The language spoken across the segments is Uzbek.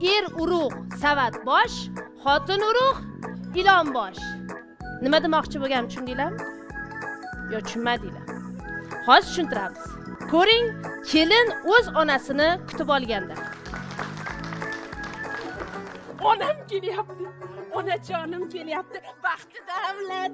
er urug' savat bosh, xotin urug' ilon bosh. Nima demoqchi bo'lganim tushundinglarmi? Yo, tushunmadinglar. Hozir tushuntiramiz. Ko'ring, kelin o'z onasini kutib olganda. Onam kelyapti. Onajonim kelyapti. Baxti davlat.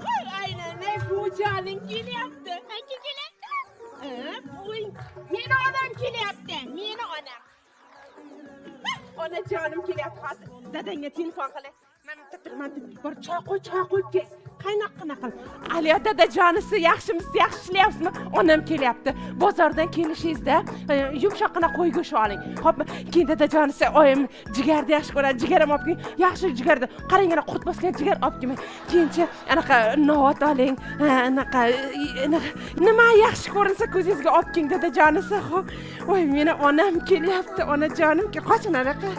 Qo'y, aynan bu joning kelyapti. Qancha kelyapti? Qo'y, meni onam kelyapti. Meni onam. Onajonim kelyapti. Hozir dadangga telefon qilay. Mana bir choy qo'yib kes. Qaynoq qil. Aliya dadajonisi yaxshimisiz, yaxshi ishlayapsizmi? Onam kelyapti. Bozordan kelishingizda yumshoqqina qo'y go'shti oling. Xo'pmi? Keyin dadajonisi oyim jigarni yaxshi ko'radi. Jigaram olib keling. Yaxshi jigarda. Qarangana qurt bosgan jigar olib kelmang. Keyinchi anaqa novot oling. Anaqa nima yaxshi ko'rinsa ko'zingizga olib keling dadajonisi. Xo'p. Voy, meni onam kelyapti. Onajonim qoching anaqa.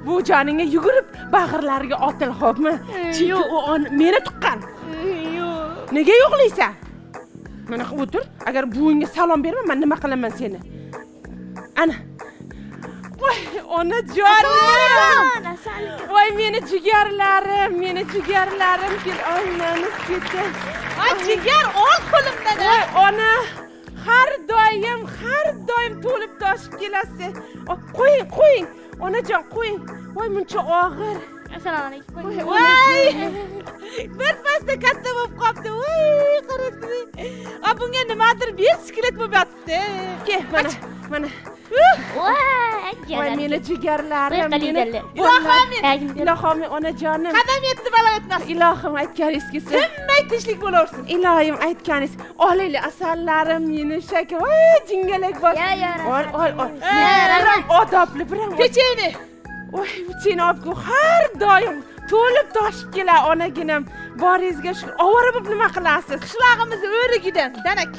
Bu joningga yugurib bag'irlariga otil, xo'pmi? Chunki u meni tuqqan. Yo'q. Nega yo'qlaysan? Mana o'tir. Agar buvingga salom berma, men nima qilaman seni? Ana. Voy, onajonim. Voy, meni jigarlarim. Ay, meni ketdi. Ay, jigar ol qo'limdan. Voy, ona. Har doim to'lib toshib kelasiz. Qo'ying. Onajon, qo'ying. Voy, muncha og'ir. Assalomu alaykum. Voy! Bir pasda katta bo'lib qopti. Voy, qarang. Bunga nimadir bisiklet bo'lib yotibdi. Ke, mana. Voy, meni jigarlarim, ilohim, onajonim. Qadam yetdi balo etmas. Ilohim, aytganingiz kelsa. Tinmay tinchlik bo'laversin. Ilohim, aytganingiz. Olayli asallarim, meni shaka. Voy, jingalak bosh. Ol. Odobli biram. Pecheni. Voy, pecheni olib har doim to'lib toshib kelar onaginam. Boringizga shu ovora bo'lib nima qilasiz? Qishlog'imiz o'rigidan, danak.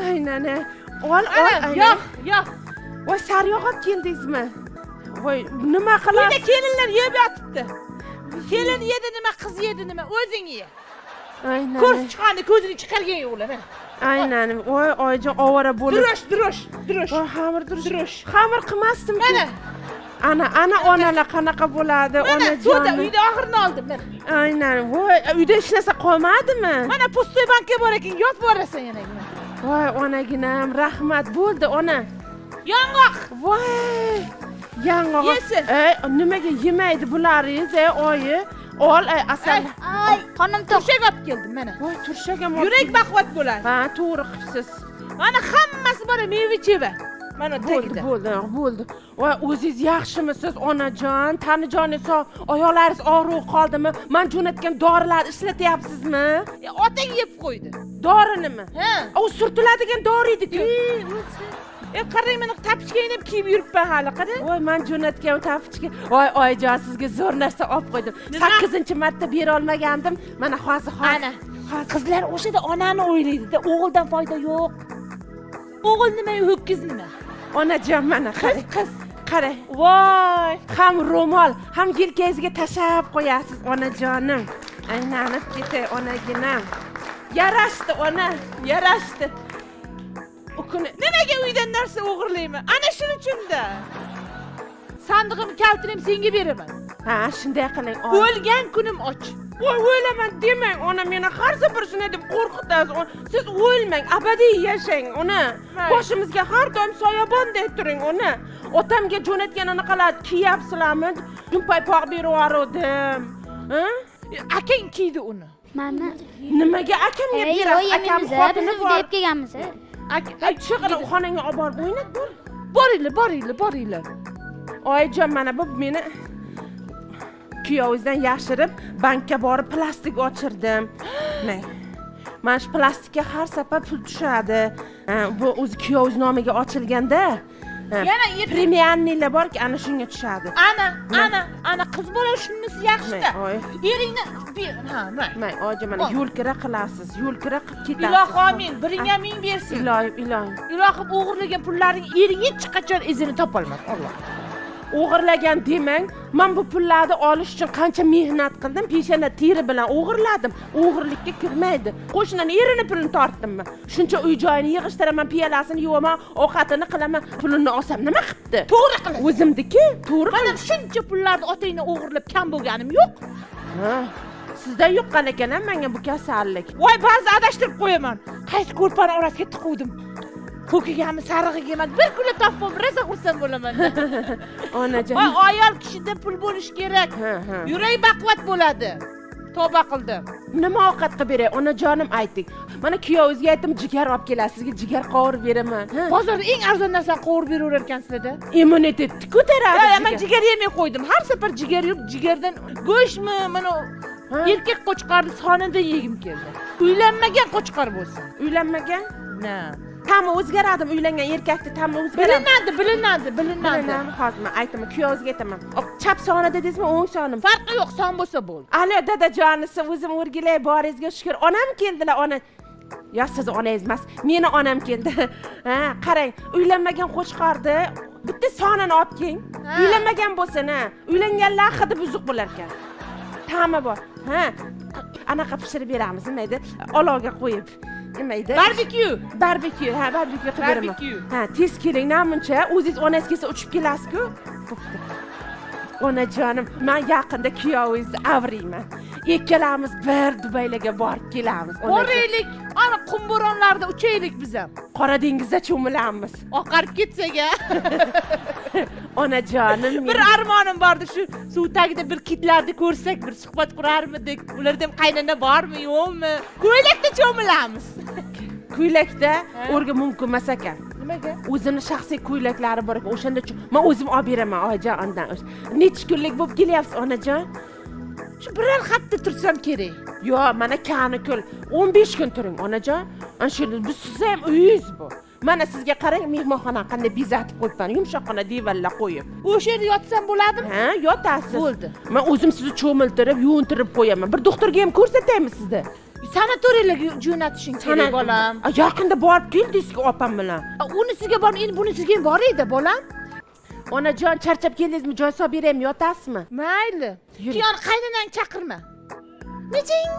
Aynan. Ol. Yo'q. Voy, sariyog' olib keldingizmi? Voy, nima qilasiz? Uyda kelinlar yeb yotibdi. Kelin yedi nima, qiz yedi nima, o'zing ye. Aynan. Ko'z chiqqani ko'zini chiqargan o'g'lim. Aynan. Voy, oyijon ovora bo'lib. Durush. Voy, xamir qilmasdim. Ana onalar qanaqa bo'ladi, onajon. Uyda oxirini oldim men. Aynan. Voy, uyda hech narsa qolmadimi? Mana pustoy banka bor ekan, yotib borasan yana. Voy, onaginam, rahmat bo'ldi, ona. Yong'oq. Voy. Yong'oq. Yesin. Nimaga yemaydi bularingiz, oyi? Ol, asal. Ay, qonim to'q. Turshak olib keldim mana. Voy, turshak ham. Yurak baquvvat bo'ladi. Ha, to'g'ri qilibsiz. Mana hammasi bor, meva-cheva. Mana tagida. Bo'ldi. Voy, o'zingiz yaxshimisiz, onajon? Tanijoningiz sog', oyoqlaringiz og'riq qoldimi? Men jo'natgan dorilarni ishlatyapsizmi? Otang yeb qo'ydi. Dori nima? Ha. U surtiladigan dori edi-ku. Qarang, meni tapichka inib kiyib yuribman hali, qara. Voy, men jo'natgan tapichka. Voy, oyijon, sizga zo'r narsa olib qo'ydim. 8-marta bera olmagandim. Mana hozir. Ana. Qizlar o'shada onani o'ylaydi-da, o'g'ildan foyda yo'q. O'g'il nima, ho'kiz nima? Onajon, mana qiz. Qara. Voy, ham ro'mol, ham yelkangizga tashab qo'yasiz, onajonim. Aylanib ketay, onaginam. Yarashdi, ona, yarashdi. Nimaga uydan narsa o'g'irlayman? Ana shuning uchun-da. Sandig'im kaltini senga beraman. Ha, shunday qiling. O'lgan kunim och. Voy, o'laman demang, ona, meni har safar shunday deb qo'rqitasiz. Siz o'lmang, abadiy yashang, ona. Boshimizga har doim soyabonday turing, ona. Otamga jo'natgan anaqalar kiyapsizlarmi? Yumpaypoq berib yubordim. Ha? Akang kiydi uni. Mana. Nimaga akamga berasiz? Akam xotini bor. Deb kelganmiz. Chiqing, xonangga olib borib o'ynab tur. Boringlar. Oyijon, mana bu meni kuyovingizdan yashirib bankka borib plastik ochirdim. Mana shu plastikka har safar pul tushadi. Bu o'zi kuyovingiz nomiga ochilganda yana premiyannilar borki, ana shunga tushadi. Ana qiz bola shunisi yaxshi-da. Eringni may, oji, mana yo'lkira qilasiz, yo'lkira qilib ketasiz. Ilohim, biringga ming bersin. Ilohim. Ilohim o'g'irlagan pullaring ering hech qachon izini topolmas, Alloh. o'g'irlagan demang. Men bu pullarni olish uchun qancha mehnat qildim, peshana teri bilan o'g'irladim. O'g'irlikka kirmaydi. Qo'shnining erini pulini tortdimmi? Shuncha uy joyini yig'ishtiraman, piyolasini yuvaman, ovqatini qilaman, pulini olsam nima qilibdi? To'g'ri qilasiz. O'zimniki, to'g'ri. Mana shuncha pullarni otangni o'g'irlab kam bo'lganim yo'q. Ha, sizda yo'qqan ekan menga bu kasallik. Voy, ba'zi adashtirib qo'yaman. Qaysi ko'rpani orasiga tiquvdim. Ko'kigami, sarig'iga bir kunda topib rosa xursand bo'laman. Onajon. Voy, ayol kishida pul bo'lish kerak. Ha. Yurak baquvvat bo'ladi. Tavba qildim. Nima ovqat qilib beray, onajonim ayting. Mana kuyovingizga aytdim, jigar olib kelasiz, sizga jigar qovurib beraman. Bozorda eng arzon narsani qovurib beraver ekansizlar-da. Immunitetni ko'taradi. Ya, men jigar yemay qo'ydim. Har safar jigar yeb, jigardan go'shtmi, mana erkak qo'chqarni sonidan yegim keldi. Uylanmagan qo'chqar bo'lsin. Uylanmagan? Na. Ta'mi o'zgaradi, uylangan erkakni ta'mi o'zgaradi. Bilinadi. Hozir men aytaman, kuyovingizga aytaman. Chap soni dedingizmi, o'ng sonimi? Farqi yo'q, son bo'lsa bo'ldi. Alo, dadajonisi, o'zim o'rgilay, boringizga shukr. Onam keldilar, ona. Ya, siz onangiz emas, meni onam keldi. Ha, qarang, uylanmagan qo'chqorni bitta sonini olib keling. Uylanmagan bo'lsin, ha. Uylanganlar hidi buzuq bo'lar ekan. Ta'mi bor. Ha. Anaqa pishirib beramiz, nima edi? Olovga qo'yib. Nima edi? Barbekyu. Ha, barbekyu qilib beraman. Ha, tez keling, namuncha o'zingiz onangiz kelsa uchib kelasiz-ku. Onajonim, men yaqinda kuyovingizni avrayman. Ikkalamiz bir Dubaylarga borib kelamiz. Boraylik. Ana qumboronlarda uchaylik biz ham. Qora dengizda cho'milamiz. Oqarib ketsak-a. Onajonim, Bir armonim bordi, shu suv tagida bir kitlarni ko'rsak, bir suhbat qurarmidik. Ularda ham qaynona bormi, yo'qmi? Ko'ylakda cho'milamiz. ko'ylakda o'rga mumkin emas ekan. Nimaga? O'zini shaxsiy ko'ylaklari bor ekan. O'shanda men o'zim olib beraman, oyijon, undan. Necha kunlik bo'lib kelyapsiz, onajon? Shu biror xatda tursam kerak. Yo'q, mana kanikul 15 kun turing, onajon. Ana shu biz siz ham uyingiz bu. Mana sizga qarang, mehmonxona qanday bezatib qo'yibman, yumshoqqina divanlar qo'yib. O'sha yerda yotsam bo'ladimi? Ha, yotasiz. Bo'ldi. Men o'zim sizni cho'miltirib, yuvintirib qo'yaman. Bir doktorga ham ko'rsataymi sizda? Sanatoriyaga jo'natishing kerak, bolam. Yaqinda borib keldingizku opam bilan. Unisiga bor, endi bunisiga ham bor edi, bolam. Onajon, charchab keldingizmi? Joy solib beraymi, yotasizmi? Mayli. Keyin qaynonang chaqirma. Meching,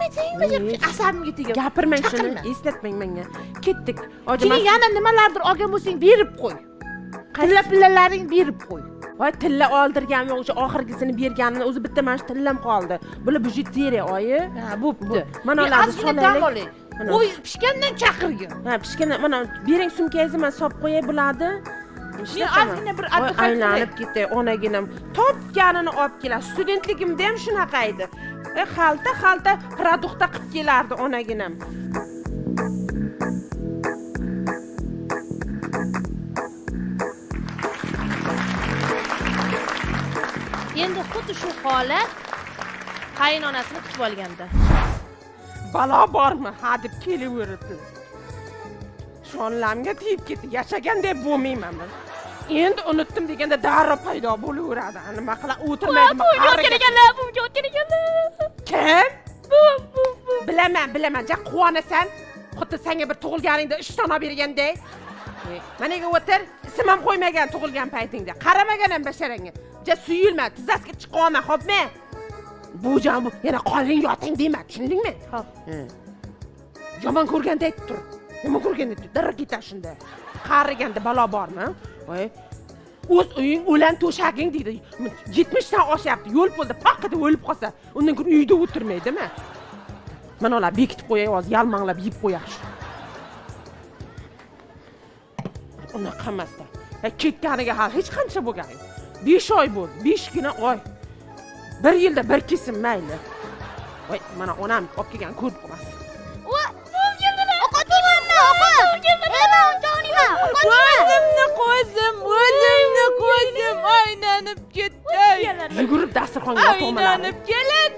asabimga tegib. Gapirmang shuni, eslatmang menga. Ketdik. Keyin yana nimalardir olgan bo'lsang, berib qo'y. Pillalaring berib qo'y. Voy, tilla oldirgan yo'q, o'sha oxirgisini berganini o'zi bitta mana shu tillam qoldi. Bular bijuteriya, oyi. Ha, bo'pti. Mana ularni solaylik. Qo'y pishgandan chaqirgin. Ha, pishgandan mana bering sumkangizni, men solib qo'yay bo'ladi. Men ozgina bir aylanib ketay, onaginam topganini olib keladi. Studentligimda ham shunaqa edi. Xalta produktda qilib kelardi onaginam. Endi xuddi shu holat qaynonasini kutib olganda. Balo bormi? Ha deb kelaveribdi. Shonlamga tegib ketdi. Yashagan deb bo'lmayman men. Endi unutdim deganda darrov paydo bo'laveradi. Nima qila o'tirmaydimi? Kim? Bilaman. Ja quvonasan. Xuddi senga bir tug'ilganingda ishton olib bergandek. Managa o'tir, ism ham qo'ymagan tug'ilgan paytingda. Qaramagan ham basharangga. Ja suyulma, tizzasiga chiqolma, xo'pmi? Bu jon bu, yana qoling yoting dema, tushundingmi? Xo'p. Yomon ko'rganda aytib tur. Yomon ko'rganda aytib, darrov ketash shunda. Qariganda balo bormi? Voy. O'z uying o'lan to'shaging deydi. 70 dan oshyapti. Yo'l bo'ldi, faqat o'lib qolsa, undan ko'ra uyda o'tirmaydimi? Mana ular bekitib qo'yay, hozir yalmanglab yeb qo'yash. Unaqa emasda. Ketganiga hali hech qancha bo'lgan. 5 oy bo'ldi, 5 kuni oy. 1 yilda bir kesim mayli. Voy, mana onam olib kelgan ko'rib qolasiz. O'zimni qo'zim, aylanib ketdi. Yugurib dasturxonga o'tirmalar. Aylanib keladi.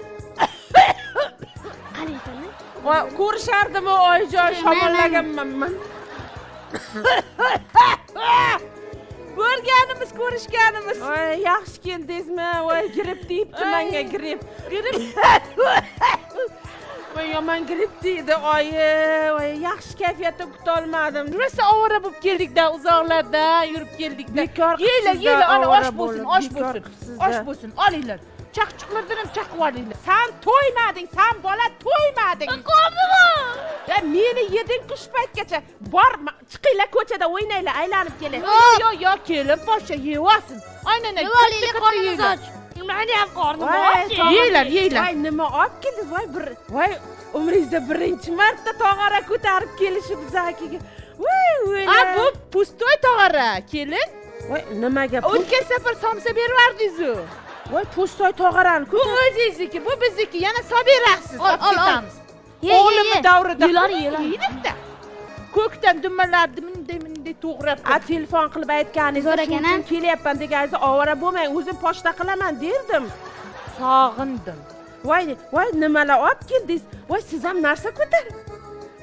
Qaniytani? Voy, ko'rishardimi oyijon, shamollaganman men. Ko'rishganimiz. Voy, yaxshi keldingizmi? Voy, girib deyibdi menga, girib. Voy yomon gripp deydi oyi. Voy yaxshi kayfiyatda kutolmadim. Rosa ovora bo'lib keldik-da, uzoqlardan yurib keldik-da. Bekor Yeylar, qilibsizda, yeylar, ana ovora osh bo'lsin, bo'lib. osh Bekor bo'lsin. qilibsizda. Osh bo'lsin, olinglar. Chaqchuqlardan ham chaqib olinglar. Sen to'ymading, sen bola to'ymading. Ya meni yeding qush paytgacha. Bor, chiqinglar ko'chada o'ynanglar, aylanib kelin. Yo, kelin poshsha yeyolsin. Aynan yeylar. Nimani ham qornim Yeylar. Voy, nima olib keldi? Voy, umringizda birinchi marta tog'ora ko'tarib kelishi bizakiga. Voy. Bu pustoy tog'ora, kelin. Voy, nimaga pul? O'tgan safar somsa bervardingiz-ku. Voy, po'stoy tog'orani Bu o'zingizniki, bu bizniki. Yana soberasiz. Ol. O'g'limni davrida. Yelar. Yeydi-da. Ko'kdan dumalarni minday to'g'rab. telefon qilib aytganingiz Zo'r shuning ekan-a? uchun kelyapman deganingiz ovora bo'lmang, o'zim pochta qilaman derdim. Sog'indim. Voy, nimalar olib keldingiz? Voy, siz ham narsa ko'taring.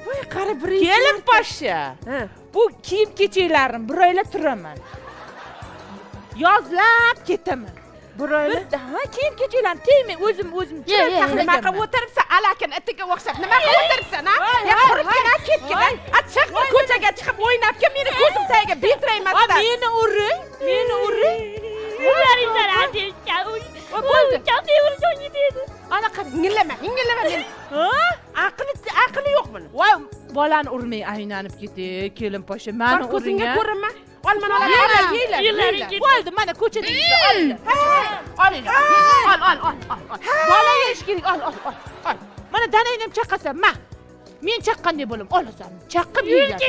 Voy, qara birinchi. Kelin poshsha. Ha. Bu kiyim-kechaklarim bir oyla turaman. Yozlab ketaman. Biroylar. Kiyim-kechalarni tegmay o'zim Nima qilib o'tiribsan? Alakan itiga o'xshab. Nima qilib o'tiribsan, ha? Ya quribgin, ketgin. Chiq, ko'chaga chiqib o'ynab kel, meni ko'zim tagiga betiraymasdan. Meni uring. Uylaringdan Ana qani. Ingillama meni. Aqli yo'q buni. Voy, bolani urmay aylanib ketdi, kelin poshsha. Meni uring. Ko'zingga ko'rinma. Ol mana Yeylar. Bo'ldi, mana ko'chada olinglar. Olinglar. Ol. Bola yeyish kerak. Ol. Mana danangni ham chaqqasan, ma. Men chaqqanday bo'laman. Olasan. Chaqqib yeylar.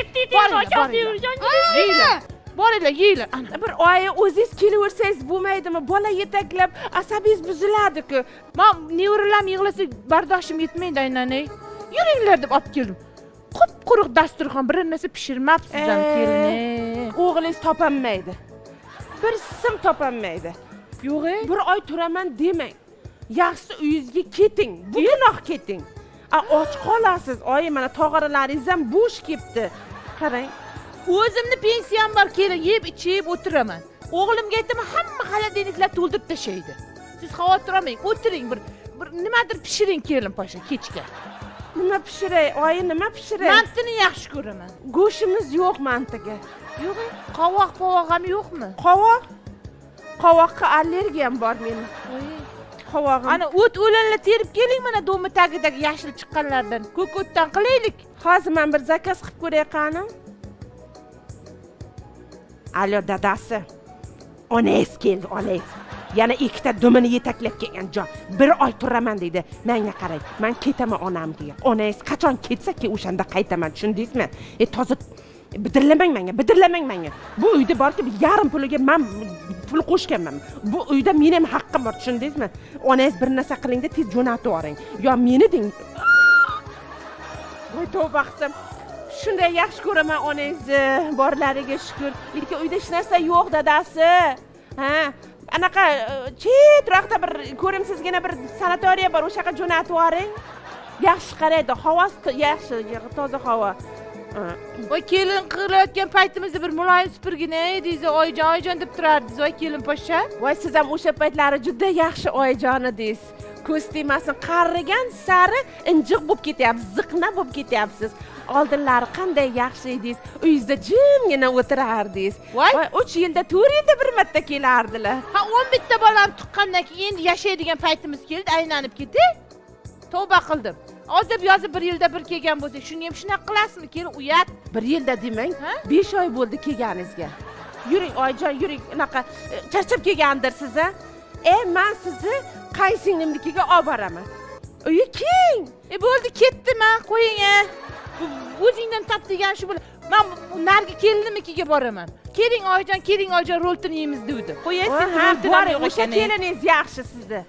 Yeylar. Boringlar, yeylar. Ana. Bir oyi o'zingiz kelaversangiz bo'lmaydimi? Bola yetaklab asabingiz buziladi-ku. Men nevaralam yig'lasa bardoshim yetmaydi aynanay. Yuringlar deb olib keldim. Quruq dasturxon bir narsa pishirmabsiz ham kelin. O'g'lingiz topolmaydi. Bir sim topolmaydi. Yo'q-e. Bir oy turaman demang. Yaxshisi uyingizga keting. Bugunoq keting. Och qolasiz. Oyi, mana tog'oralaringiz ham bo'sh ketdi. Qarang. O'zimni pensiyam bor, kelin yeb ichib o'tiraman. O'g'limga aytaman, hamma xolodilniklar to'ldirib tashlaydi. Siz xavotir olmang, o'tiring, bir nimadir pishiring kelin poshsha kechga. Nima pishiray? Oyi, nima pishiray? Mantini yaxshi ko'raman. Go'shimiz yo'q mantiga. Yo'q-e, qovoq ham yo'qmi? Qovoqqa allergiyam bor meni. Qovog'im. Ana o't o'lanlar terib keling, mana do'mi tagidagi yashil chiqqanlardan. Ko'k o'tdan qilaylik. Hozir men bir zakaz qilib ko'ray qanim. Alo, dadasi. Onangiz keldi, onangiz. Yana ikkita dumini yetaklab kelgan jon. Bir oy turaman deydi. Menga qarang. Men ketaman onamga. Onangiz qachon ketsa-ki o'shanda qaytaman, tushundingizmi? Toza bidirlamang menga. Bu uyda borki, yarim puliga men pul qo'shganman. Bu uyda meni ham haqqim bor, tushundingizmi? Onangiz bir narsa qilingda tez jo'natib yuboring. Yo meni deng. Voy, tavba qilsam. Shunday yaxshi ko'raman onangizni, borlariga shukr. Lekin uyda hech narsa yo'q, dadasi. Ha, anaqa chetroqda bir ko'rimsizgina bir sanatoriya bor, o'sha yoqqa jo'natib yuboring. Yaxshi qaraydi, havosi yaxshi, toza havo. Voy, kelin qilayotgan paytimizda bir muloyim supurgina edingiz, oyjon deb turardingiz, voy kelin poshsha. Voy, siz ham o'sha paytlari juda yaxshi oyijon edingiz. Ko'z tegmasin, qarigan sari injiq bo'lib ketyapsiz, ziqna bo'lib ketyapsiz. Oldinlari qanday yaxshi edingiz, uyingizda jimgina o'tirardingiz. Voy, 3 yilda 4 yilda bir marta kelardilar. Ha, 11 ta bolam tuqqandan keyin endi yashaydigan paytimiz keldi, aylanib ketdi. Tavba qildim. Hozir yozib 1 yilda bir kelgan bo'lsa, shuni ham shunaqa qilasizmi? Kelin uyat. 1 yilda demang, 5 oy bo'ldi kelganingizga. Yuring, oyijon, yuring, unaqa charchab kelgandirsiz, ha? Men sizni qaysinglimnikiga olib boraman. Uyi keng. Bo'ldi, ketdim, qo'ying-a. O'zingdan tap degan shu bo'la. Men nargi kelinimikiga boraman. Keling oyijon, roltini yeymiz dedi. Qo'yasiz, roltini yo'q ekan. O'sha keliningiz yaxshi sizni.